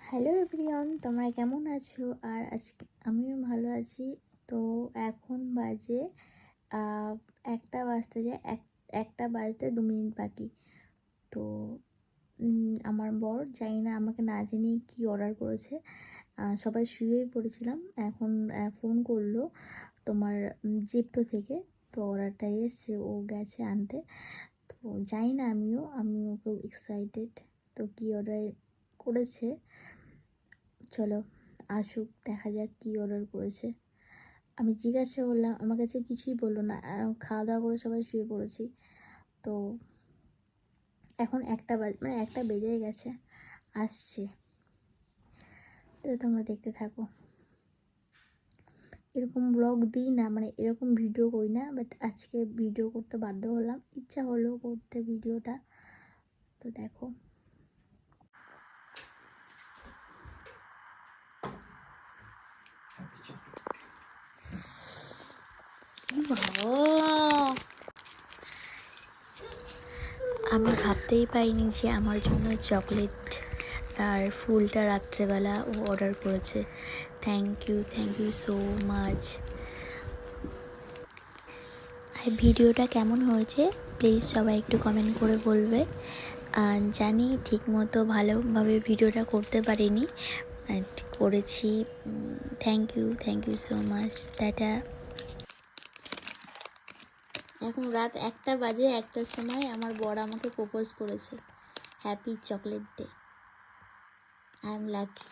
Hello everyone, তোমরা কেমন আছো? আর আজকে আমিও ভালো আছি। তো এখন বাজে আহ, একটা বাজতে যায়, একটা বাজতে 2 মিনিট বাকি। তো আমার বর জানি না আমাকে না জেনে কি অর্ডার করেছে। সবাই শুয়েই পড়েছিলাম, এখন ফোন করলো তোমার জিপ্টো থেকে। তো অর্ডারটা এসছে, ও গেছে আনতে। তো জানি না, আমিও খুব এক্সাইটেড। তো কি অর্ডার করেছে, চলো আসুক, দেখা যাক কি অর্ডার করেছে। আমি জিজ্ঞাসা করলাম, আমার কাছে কিছুই বললো না। খাওয়া দাওয়া করে সবাই শুয়ে পড়েছি। তো এখন একটা বেজে গেছে, আসছে। তো তোমরা দেখতে থাকো। এরকম ব্লগ দিই না, এরকম ভিডিও করি না, বাট আজকে ভিডিও করতে বাধ্য হলাম, ইচ্ছা হলো করতে ভিডিওটা। তো দেখো, আমি ভাবতেই পারিনি যে আমার জন্য চকলেট আর ফুলটা রাত্রেবেলা ও অর্ডার করেছে। Thank you so much. আর ভিডিওটা কেমন হয়েছে প্লিজ সবাই একটু কমেন্ট করে বলবে। জানি ঠিকমতো ভালোভাবে ভিডিওটা করতে পারিনি, বাট করেছি। Thank you so much. Tata. এখন রাত 1টা বাজে, 1টার সময় আমার বর আমাকে প্রপোজ করেছে। Happy chocolate day. I am lucky.